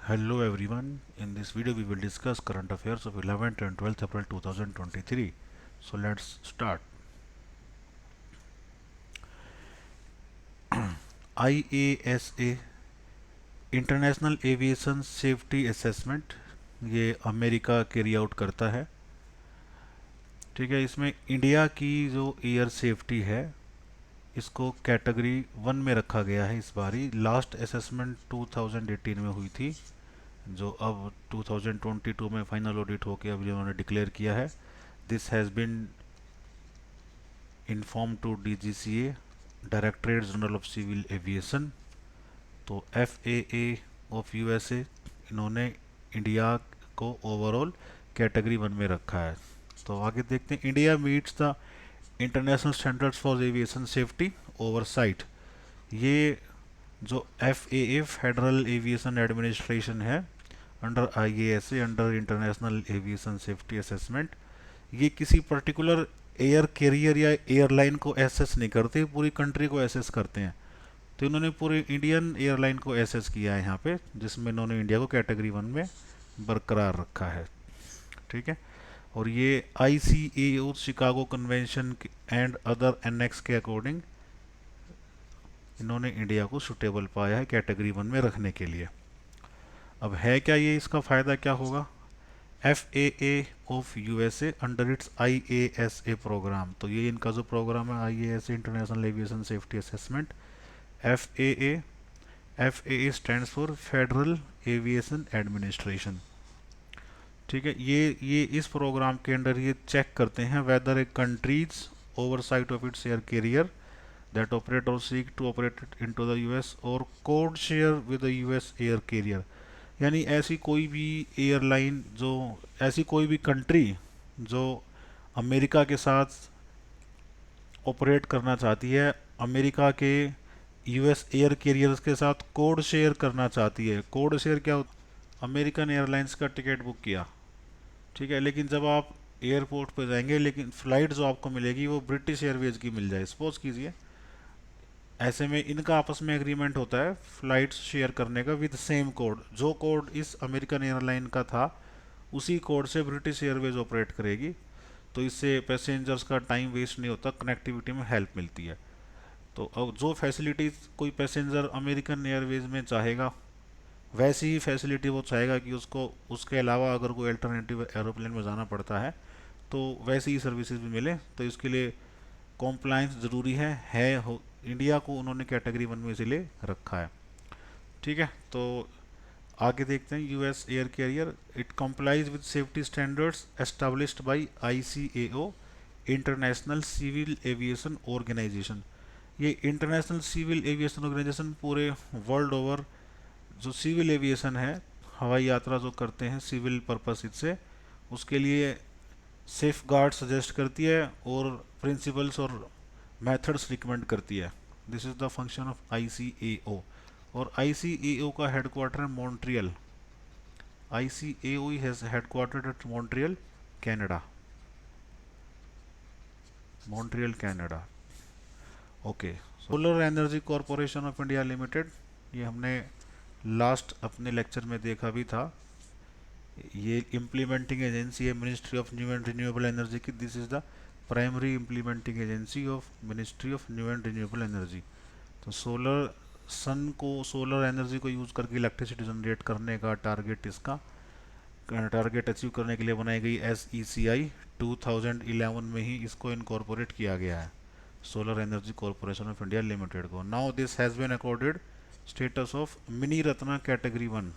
Hello everyone. In this video we will discuss current affairs of 11th and 12th April 2023. So let's start. IASA international aviation safety assessment ये America carry out करता है। ठीक है, इसमें India की जो air safety है इसको कैटेगरी 1 में रखा गया है। इस बारी लास्ट असेसमेंट 2018 में हुई थी, जो अब 2022 में फाइनल ऑडिट होकर अब उन्होंने डिक्लेयर किया है। This has been inform to DGCA, directorate general of civil aviation. तो FAA ऑफ USA इन्होंने इंडिया को ओवरऑल कैटेगरी 1 में रखा है। तो आगे देखते हैं। India meets the international standards for aviation safety oversight. ये जो FAA फेडरल एविएशन एडमिनिस्ट्रेशन है under IASA, under international aviation safety assessment, ये किसी पर्टिकुलर एयर कैरियर या एयरलाइन को एसेस नहीं करते, पूरी कंट्री को एसेस करते हैं। तो इन्होंने पूरी इंडियन एयरलाइन को एसेस किया है यहाँ पे, जिसमें इन्होंने इंडिया को कैटेगरी 1 में बरकरार रखा है। ठीक है, और ये ICAO Chicago convention and other annex के अकॉर्डिंग इन्होंने इंडिया को सुटेबल पाया है कैटेगरी 1 में रखने के लिए। अब है क्या ये, इसका फ़ायदा क्या होगा? FAA of USA under its IASA program. तो ये इनका जो प्रोग्राम है IASA international aviation safety assessment, FAA FAA stands for federal aviation administration. ठीक है, ये इस प्रोग्राम के अंडर ये चेक करते हैं whether a countries oversight of its air carrier that operate और seek to operate into the US और code share with the US air carrier. यानी ऐसी कोई भी एयरलाइन जो, ऐसी कोई भी कंट्री जो अमेरिका के साथ ऑपरेट करना चाहती है, अमेरिका के US एयर कैरियर्स के साथ कोड शेयर करना चाहती है। कोड शेयर क्या होता? अमेरिकन एयरलाइंस का टिकट बुक किया, ठीक है, लेकिन जब आप एयरपोर्ट पर जाएंगे, लेकिन फ़्लाइट जो आपको मिलेगी वो ब्रिटिश एयरवेज की मिल जाए, सपोज कीजिए। ऐसे में इनका आपस में एग्रीमेंट होता है फ़्लाइट्स शेयर करने का विद सेम कोड। जो कोड इस अमेरिकन एयरलाइन का था उसी कोड से ब्रिटिश एयरवेज ऑपरेट करेगी। तो इससे पैसेंजर्स का टाइम वेस्ट नहीं होता, कनेक्टिविटी में हेल्प मिलती है। तो अब जो फैसिलिटीज़ कोई पैसेंजर अमेरिकन एयरवेज में चाहेगा, वैसी ही फैसिलिटी वो चाहेगा कि उसको उसके अलावा अगर कोई अल्टरनेटिव एरोप्लेन में जाना पड़ता है तो वैसी ही सर्विसेज भी मिले। तो इसके लिए कॉम्प्लाइंस ज़रूरी है इंडिया को उन्होंने कैटेगरी 1 में इसीलिए रखा है। ठीक है, तो आगे देखते हैं। US air carrier it complies with safety standards established by ICAO international civil aviation organization. ये इंटरनेशनल सिविल एविएशन ऑर्गेनाइजेशन पूरे वर्ल्ड ओवर जो सिविल एविएशन है, हवाई यात्रा जो करते हैं सिविल पर्पस से, उसके लिए सेफ गार्ड सजेस्ट करती है और प्रिंसिपल्स और मेथड्स रिकमेंड करती है। This is the function of ICAO। और ICAO का हेडक्वार्टर है Montreal. ICAO has headquarter at Montreal, Canada. Montreal Canada. Okay. Solar energy corporation of India limited, ये हमने लास्ट अपने लेक्चर में देखा भी था। ये इम्प्लीमेंटिंग एजेंसी है ministry of new and renewable energy की। This is the primary implementing agency of ministry of new and renewable energy. तो सोलर एनर्जी को यूज़ करके इलेक्ट्रिसिटी जनरेट करने का टारगेट अचीव करने के लिए बनाई गई SECI 2011 में ही इसको इनकॉर्पोरेट किया गया है, solar energy corporation of India limited को। Now this has been accorded status of mini Ratna category 1।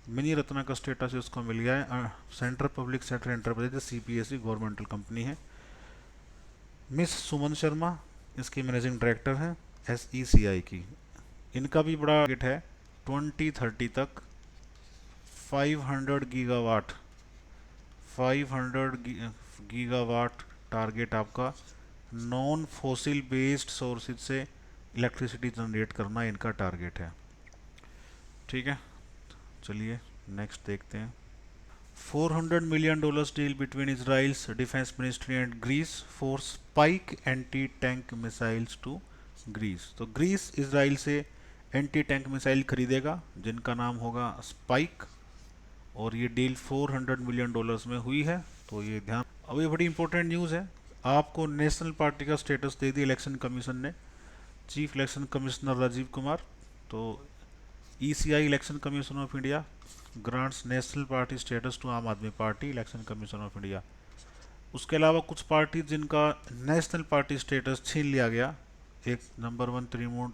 Mini Ratna का स्टेटस इसको मिल गया है। Central public sector enterprise CPSE governmental company है। मिस सुमन शर्मा इसकी मैनेजिंग डायरेक्टर है SECI की। इनका भी बड़ा टारगेट है 2030 तक 500 गीगावाट, 500 गीगावाट टारगेट आपका नॉन फॉसिल बेस्ड सोर्सेज से इलेक्ट्रिसिटी जनरेट करना इनका टारगेट है। ठीक है, चलिए नेक्स्ट देखते हैं। $400 million deal between Israel's defense ministry and Greece for spike anti-tank missiles to Greece. तो ग्रीस इसराइल से एंटी टैंक मिसाइल खरीदेगा जिनका नाम होगा स्पाइक, और ये डील $400 मिलियन में हुई है। तो ये ध्यान, अब ये बड़ी इंपॉर्टेंट न्यूज़ है। आपको नेशनल पार्टी का स्टेटस दे दिया इलेक्शन कमीशन ने, chief election commissioner Rajiv Kumar. तो ECI election commission of India grants national party status to Aam Aadmi Party election commission of India. उसके अलावा कुछ पार्टी जिनका नेशनल पार्टी स्टेटस छीन लिया गया, एक number 1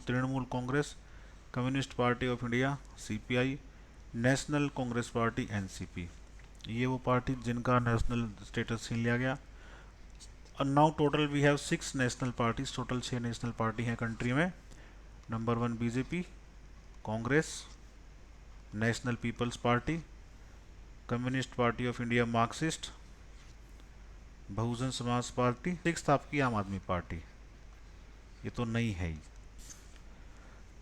Trinamool Congress, communist Party of India CPI, national Congress party NCP, ये वो पार्टी जिनका नेशनल स्टेटस छीन लिया गया। और now total we have 6 national parties, total 6 national party हैं कंट्री में। Number 1 BJP, Congress, National People's Party, Communist Party of India Marxist, Bahujan Samaj Party, six आपकी आम आदमी पार्टी। ये तो नई है ही।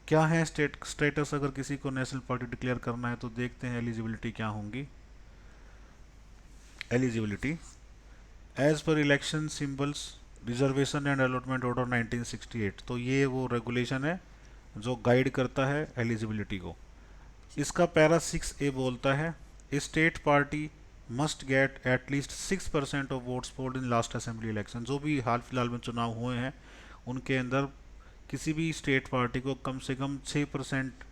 क्या है स्टेटस अगर किसी को नेशनल पार्टी डिक्लेयर करना है, तो देखते हैं एलिजिबिलिटी क्या होंगी। एलिजिबिलिटी एज पर election symbols reservation and allotment order 1968। तो ये वो रेगुलेशन है जो गाइड करता है एलिजिबिलिटी को। इसका पैरा 6A बोलता है state party must get at least 6% of votes polled in last assembly election. जो भी हाल फिलहाल में चुनाव हुए हैं उनके अंदर किसी भी स्टेट पार्टी को कम से कम 6%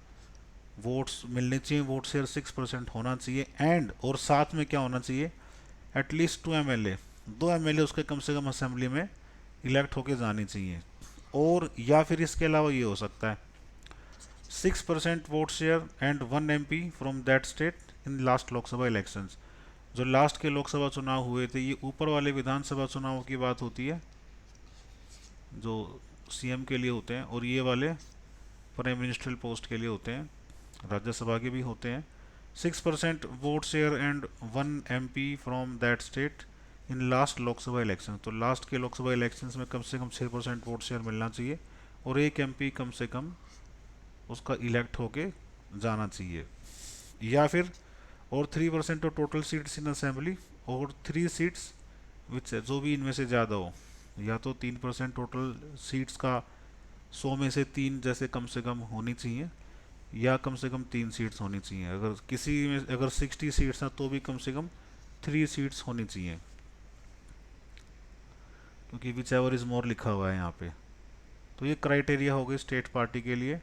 वोट्स मिलने चाहिए, वोट शेयर 6% होना चाहिए। एंड और साथ में क्या होना चाहिए, एटलीस्ट 2 MLA, 2 MLA उसके कम से कम असेंबली में इलेक्ट होके जानी चाहिए। और या फिर इसके अलावा ये हो सकता है 6% vote share and 1 MP from that state in last Lok Sabha elections. जो लास्ट के लोकसभा चुनाव हुए थे, ये ऊपर वाले विधानसभा चुनाव की बात होती है जो सीएम के लिए होते हैं, और ये वाले प्राइम मिनिस्ट्रियल पोस्ट के लिए होते हैं, राज्यसभा के भी होते हैं। 6% vote share and 1 MP from that state in last Lok Sabha election. तो लास्ट के लोकसभा इलेक्शंस में कम से कम 6% वोट शेयर मिलना चाहिए, और 1 MP कम से कम उसका इलेक्ट होके जाना चाहिए। या फिर और 3% of total seats in assembly, और 3 सीट्स विच, जो भी इनमें से ज़्यादा हो, या तो 3% टोटल सीट्स का 100 में से 3 जैसे कम से कम होनी चाहिए, या कम से कम 3 सीट्स होनी चाहिए। अगर किसी में अगर 60 सीट्स हैं तो भी कम से कम 3 सीट्स होनी चाहिए, क्योंकि विच एवर इज़ मोर लिखा हुआ है यहाँ पे। तो ये क्राइटेरिया हो गए स्टेट पार्टी के लिए।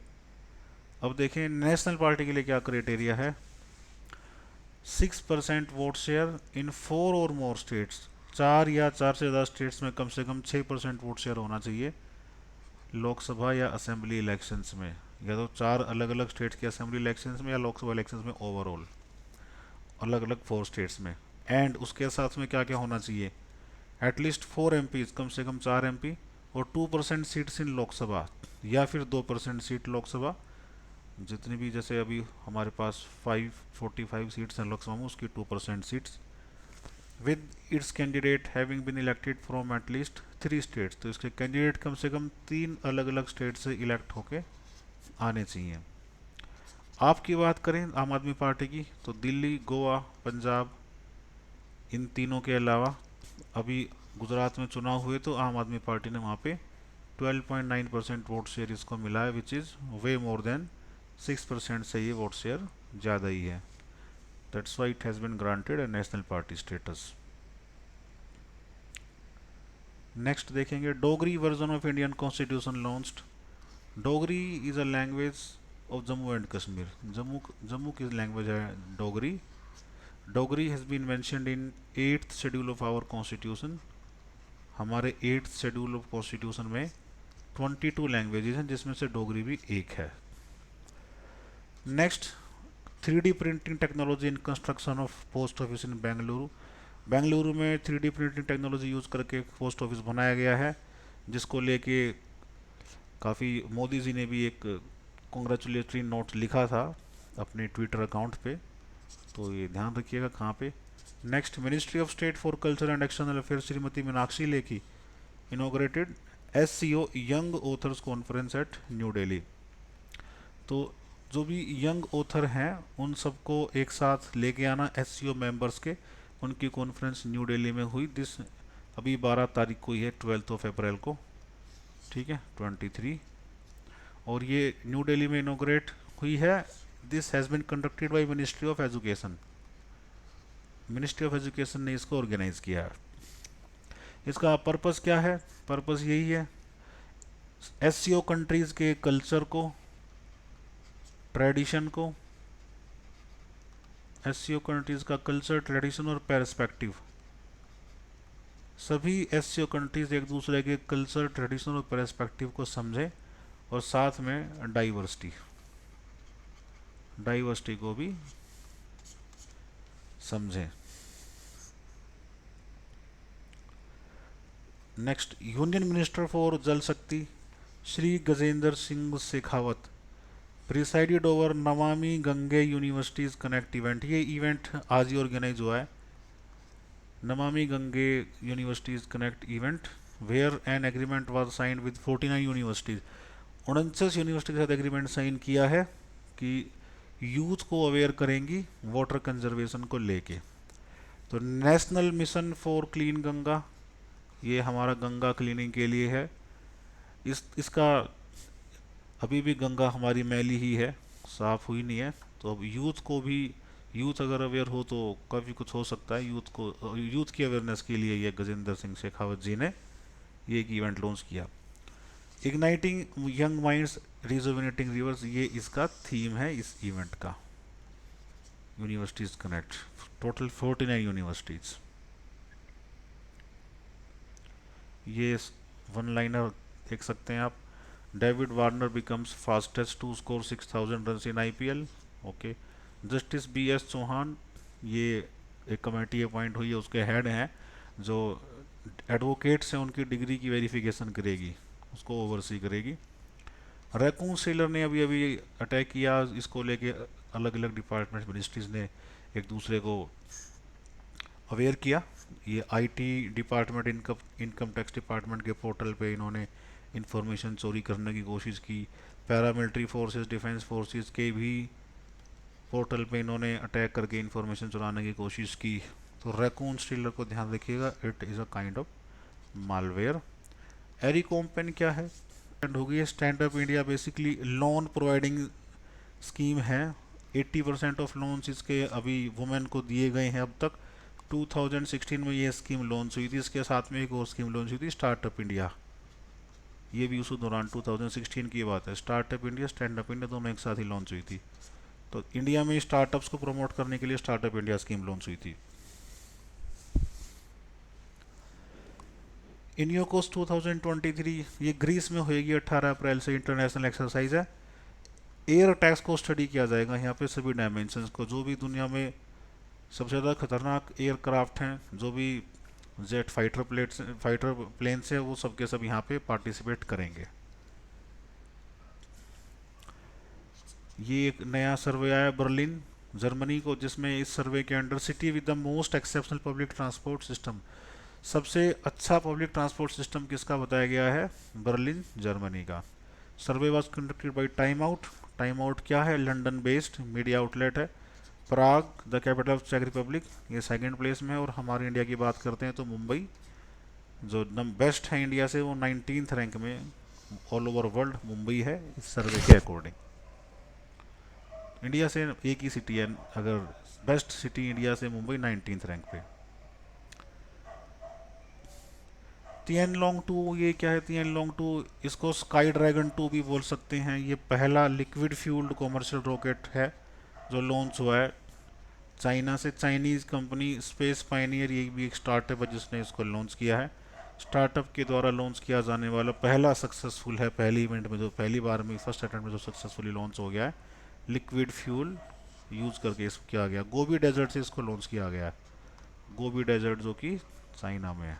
अब देखें नेशनल पार्टी के लिए क्या क्राइटेरिया है। 6% वोट शेयर इन 4 और मोर स्टेट्स, 4 या 4 से ज़्यादा स्टेट्स में कम से कम 6% वोट शेयर होना चाहिए लोकसभा या असेंबली इलेक्शंस में, या तो 4 अलग अलग स्टेट्स के असेंबली इलेक्शंस में, या लोकसभा इलेक्शंस में ओवरऑल अलग अलग 4 स्टेट्स में। एंड उसके साथ में क्या क्या होना चाहिए, एटलीस्ट 4 MPs, कम से कम 4 MP, और 2% सीट्स इन लोकसभा, या फिर 2% सीट लोकसभा, जितनी भी, जैसे अभी हमारे पास 545 सीट्स हैं लोकसभा में, उसकी 2% seats, with its candidate having been elected from at least 3 states. तो इसके कैंडिडेट कम से कम 3 अलग अलग स्टेट से इलेक्ट होके आने चाहिए। आपकी बात करें आम आदमी पार्टी की, तो दिल्ली, गोवा, पंजाब, इन तीनों के अलावा अभी गुजरात में चुनाव हुए तो आम आदमी पार्टी ने वहाँ पे 12.9% वोट शेयर इसको मिला है, which is way more than 6% से ये वोट शेयर ज़्यादा ही है। That's why it has been granted a national party status. Next देखेंगे Dogri version of Indian constitution launched. Dogri is a language of Jammu and Kashmir. Jammu की लैंग्वेज है Dogri. Dogri has been mentioned in 8th schedule of our constitution. हमारे 8th schedule of constitution में 22 languages हैं, जिसमें से डोगरी भी एक है। Next 3D printing technology in construction of post office in Bengaluru. Bengaluru में 3D प्रिंटिंग टेक्नोलॉजी यूज़ करके पोस्ट ऑफिस बनाया गया है, जिसको लेके काफ़ी मोदी जी ने भी एक कॉन्ग्रेचुलेटरी नोट लिखा था अपने ट्विटर अकाउंट पे, तो ये ध्यान रखिएगा कहाँ पे। Next ministry of state for culture and external affairs Shrimati Meenakshi Lekhi inaugurated SCO young authors conference at New Delhi. तो जो भी यंग ऑथर हैं उन सबको एक साथ लेके आना, SCO मेंबर्स के, उनकी कॉन्फ्रेंस न्यू दिल्ली में हुई। दिस अभी 12 तारीख को ही है, 12th of April को, ठीक है, 23। और ये न्यू दिल्ली में इनोग्रेट हुई है। This has been conducted by ministry of education. Ministry of education ने इसको ऑर्गेनाइज किया है। इसका पर्पस क्या है? पर्पस यही है, एससीओ कंट्रीज के कल्चर को, ट्रेडिशन को, एससीओ कंट्रीज का कल्चर, ट्रेडिशन और पर्सपेक्टिव, सभी एससीओ कंट्रीज एक दूसरे के कल्चर, ट्रेडिशन और पर्सपेक्टिव को समझें और साथ में डाइवर्सिटी डाइवर्सिटी को भी समझें। Next, union minister for Jal Shakti Shri Gajendra Singh Shekhawat presided over Namami Gange universities connect event. ये इवेंट आज ही ऑर्गेनाइज हुआ है, Namami Gange universities connect event, where an agreement was signed with 49 universities. 49 university के साथ एग्रीमेंट साइन किया है कि यूथ को अवेयर करेंगी वाटर कंजर्वेशन को लेके। तो national mission for clean Ganga, ये हमारा गंगा क्लीनिंग के लिए है। इसका अभी भी गंगा हमारी मैली ही है, साफ हुई नहीं है। तो अब यूथ को भी, यूथ अगर अवेयर हो तो काफ़ी कुछ हो सकता है। यूथ की अवेयरनेस के लिए ये गजेंद्र सिंह शेखावत जी ने ये एक इवेंट लॉन्च किया। Igniting young minds rejuvenating rivers, ये इसका थीम है इस इवेंट का। Universities connect, total 49 universities. ये वन लाइनर देख सकते हैं आप। David Warner becomes fastest to score 6000 run in IPL. Okay. Justice B S Chauhan, ये एक कमेटी अपॉइंट हुई है, उसके हेड हैं, जो एडवोकेट्स हैं उनकी डिग्री की वेरिफिकेशन करेगी, उसको ओवरसी करेगी। रैकून सेलर ने अभी अभी अटैक किया, इसको लेके अलग अलग डिपार्टमेंट मिनिस्ट्रीज ने एक दूसरे को अवेयर किया। ये IT department, income tax department के पोर्टल पे इन्होंने इंफॉर्मेशन चोरी करने की कोशिश की। पैरामिलिट्री फोर्सेस, डिफेंस फोर्सेस के भी पोर्टल पे इन्होंने अटैक करके इंफॉर्मेशन चुराने की कोशिश की। तो रैकून स्टीलर को ध्यान रखिएगा, it is a kind of malware. एरिकोम्पेन क्या है? होगी stand up India, basically loan providing scheme है। 80% ऑफ लोन्स इसके अभी वुमेन को दिए गए हैं अब तक। 2016 में ये स्कीम लॉन्च हुई थी। इसके साथ में एक और स्कीम लॉन्च हुई थी, स्टार्टअप इंडिया, ये भी उसी दौरान 2016 की बात है। Startup India, stand up India दोनों एक साथ ही लॉन्च हुई थी। तो इंडिया में स्टार्टअप्स को प्रमोट करने के लिए स्टार्टअप इंडिया स्कीम लॉन्च हुई थी। इनियोकोस 2023, ये ग्रीस में होएगी 18 अप्रैल से, इंटरनेशनल एक्सरसाइज है। एयर अटैक्स को स्टडी किया जाएगा यहाँ पे, सभी डायमेंशंस को, जो भी दुनिया में सबसे ज़्यादा खतरनाक एयरक्राफ्ट हैं, जो भी जेट फाइटर प्लेन से, वो सब के सब यहाँ पे पार्टिसिपेट करेंगे। ये एक नया सर्वे आया बर्लिन जर्मनी को, जिसमें इस सर्वे के under city with the most exceptional public transport system, सबसे अच्छा पब्लिक ट्रांसपोर्ट सिस्टम किसका बताया गया है? बर्लिन जर्मनी का। Survey was conducted by Time Out. Time Out क्या है? लंदन बेस्ड मीडिया आउटलेट है। प्राग, द कैपिटल ऑफ चेक रिपब्लिक, ये सेकंड प्लेस में है। और हमारे इंडिया की बात करते हैं तो मुंबई, जो बेस्ट है इंडिया से, वो 19th रैंक में ऑल ओवर वर्ल्ड मुंबई है इस सर्वे के अकॉर्डिंग। इंडिया से एक ही सिटी है, अगर बेस्ट सिटी इंडिया से मुंबई 19th रैंक पे। तिएनलोंग 2, ये क्या है तिएनलोंग 2? इसको स्काई ड्रैगन 2 भी बोल सकते हैं। ये पहला लिक्विड फ्यूल्ड कॉमर्शियल रॉकेट है जो लॉन्च हुआ है चाइना से। चाइनीज़ कंपनी स्पेस पायनियर, ये भी एक स्टार्टअप है जिसने इसको लॉन्च किया है। स्टार्टअप के द्वारा लॉन्च किया जाने वाला पहला सक्सेसफुल है, पहली इवेंट में, जो पहली बार में, फर्स्ट अटेम्प्ट में जो सक्सेसफुली लॉन्च हो गया है, लिक्विड फ्यूल यूज़ करके इसको किया गया। गोबी डेजर्ट से इसको लॉन्च किया गया है। गोबी डेजर्ट जो कि चाइना में है।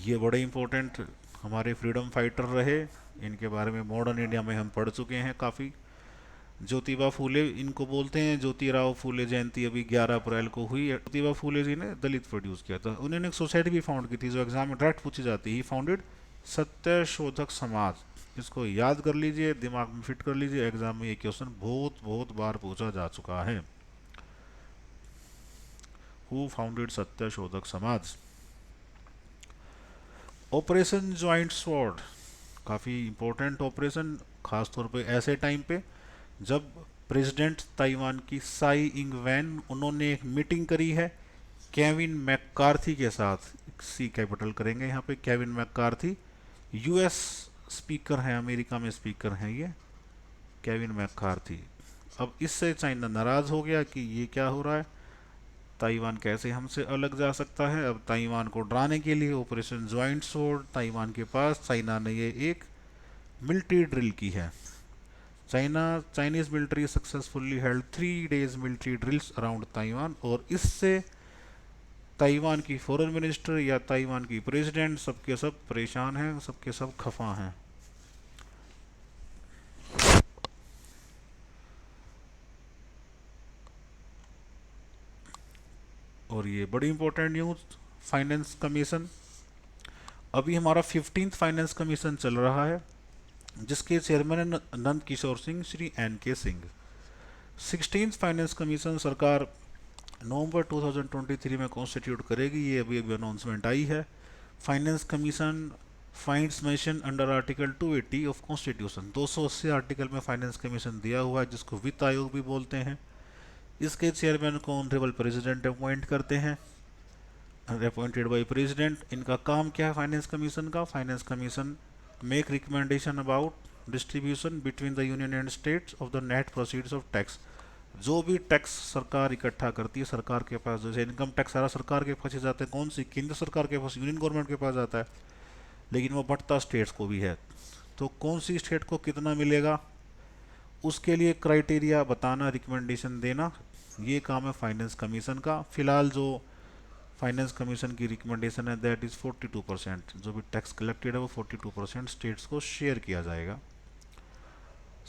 ये बड़े इंपॉर्टेंट हमारे फ्रीडम फाइटर रहे, इनके बारे में मॉडर्न इंडिया में हम पढ़ चुके हैं काफ़ी। ज्योतिबा फूले इनको बोलते हैं। ज्योतिराव फूले जयंती अभी 11 अप्रैल को हुई। ज्योतिबा फूले जी ने दलित प्रोड्यूस किया था। उन्होंने एक सोसाइटी भी फाउंड की थी जो एग्जाम में डायरेक्ट पूछी जाती है। ही फाउंडेड सत्य शोधक समाज। इसको याद कर लीजिए, दिमाग में फिट कर लीजिए, एग्जाम में ये क्वेश्चन बहुत बहुत बार पूछा जा चुका है। हु फाउंडेड सत्य शोधक समाज? ऑपरेशन ज्वाइंट स्वॉर्ड काफ़ी इम्पोर्टेंट ऑपरेशन, खासतौर पे ऐसे टाइम पे जब प्रेसिडेंट ताइवान की साई इंग वैन उन्होंने एक मीटिंग करी है केविन मैककार्थी के साथ। सी कैपिटल करेंगे यहाँ पे, केविन मैककार्थी यूएस स्पीकर हैं, अमेरिका में स्पीकर हैं ये केविन मैककार्थी। अब इससे चाइना नाराज हो गया कि ये क्या हो रहा है, ताइवान कैसे हमसे अलग जा सकता है। अब ताइवान को डराने के लिए ऑपरेशन ज्वाइंट स्वॉर्ड ताइवान के पास, चाइना ने ये एक मिलिट्री ड्रिल की है। Chinese military successfully held 3 days military drills around Taiwan, और इससे ताइवान की फॉरेन मिनिस्टर या ताइवान की प्रेसिडेंट सबके सब परेशान हैं, सबके सब खफा हैं। और ये बड़ी इंपॉर्टेंट न्यूज, फाइनेंस कमीशन, अभी हमारा 15th फाइनेंस कमीशन चल रहा है जिसके चेयरमैन है नंद किशोर सिंह श्री एन के सिंह। 16th फाइनेंस कमीशन सरकार नवंबर 2023 में कॉन्स्टिट्यूट करेगी, ये अभी अभी अनाउंसमेंट आई है। Finance commission finds mention under article 280 of constitution, 280 article में फाइनेंस कमीशन दिया हुआ है जिसको वित्त आयोग भी बोलते हैं। इसके चेयरमैन को ऑनरेबल प्रेसिडेंट अपॉइंट करते हैं, अपॉइंटेड बाय प्रेसिडेंट। इनका काम क्या है फाइनेंस कमीशन का, finance commission make recommendation about distribution between the union and states of the net proceeds of tax. जो भी टैक्स सरकार इकट्ठा करती है सरकार के पास, जैसे इनकम टैक्स सारा सरकार के पास ही जाता है, कौन सी केंद्र सरकार के पास, यूनियन गवर्नमेंट के पास जाता है, लेकिन वो बढ़ता स्टेट्स को भी है। तो कौन सी स्टेट को कितना मिलेगा उसके लिए क्राइटेरिया बताना, रिकमेंडेशन देना, ये काम है फाइनेंस कमीशन का। फिलहाल जो फाइनेंस कमीशन की रिकमेंडेशन है दैट इज़ 42%, जो भी टैक्स कलेक्टेड है वो 42% स्टेट्स को शेयर किया जाएगा।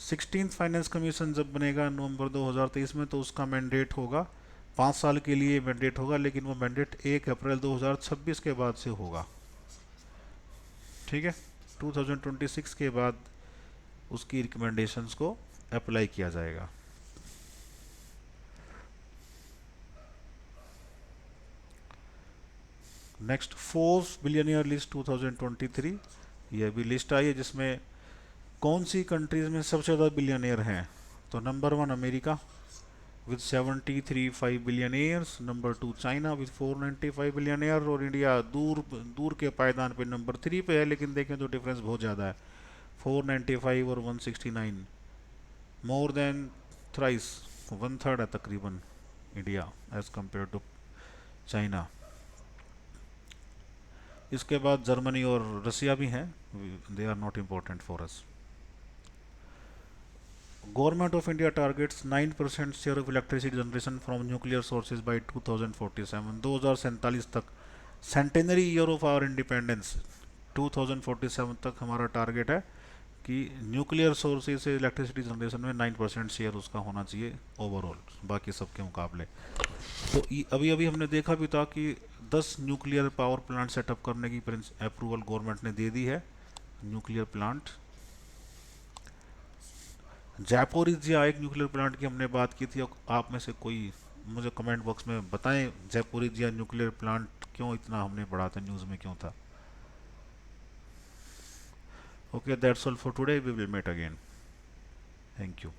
16th फाइनेंस कमीशन जब बनेगा नवंबर 2023 में, तो उसका मैंडेट होगा 5 साल के लिए मैंडेट होगा, लेकिन वो मैंडेट 1 अप्रैल 2026 के बाद से होगा। ठीक है, 2026 के बाद उसकी रिकमेंडेशंस को अप्लाई किया जाएगा। नेक्स्ट फोर्ब्स बिलियनियर लिस्ट 2023, ये अभी लिस्ट आई है जिसमें कौन सी कंट्रीज में सबसे ज़्यादा बिलियनियर हैं। तो number 1 America with 735 billionaires, number 2 China with 495 billionaire, और इंडिया दूर दूर के पायदान पे नंबर 3 पे है, लेकिन देखें तो डिफरेंस बहुत ज़्यादा है, 495 और 169, मोर देन थ्राइस, 1/3 है तकरीबन India as compared to China. इसके बाद जर्मनी और रसिया भी हैं, they are not important for us. Government of India targets 9% share of electricity generation from nuclear sources by 2047, 2047 तक, centenary year of our independence 2047 तक हमारा टारगेट है कि न्यूक्लियर सोर्सेज से इलेक्ट्रिसिटी जनरेशन में 9% शेयर उसका होना चाहिए ओवरऑल बाकी सबके मुकाबले। तो अभी अभी हमने देखा भी था कि 10 न्यूक्लियर पावर प्लांट सेटअप करने की अप्रूवल गवर्नमेंट ने दे दी है। न्यूक्लियर प्लांट जयपुरिजिया एक न्यूक्लियर प्लांट की हमने बात की थी, आप में से कोई मुझे कमेंट बॉक्स में बताएं जयपुरिजिया न्यूक्लियर प्लांट क्यों इतना हमने पढ़ा था, न्यूज़ में क्यों था। Okay, that's all for today, we will meet again, thank you.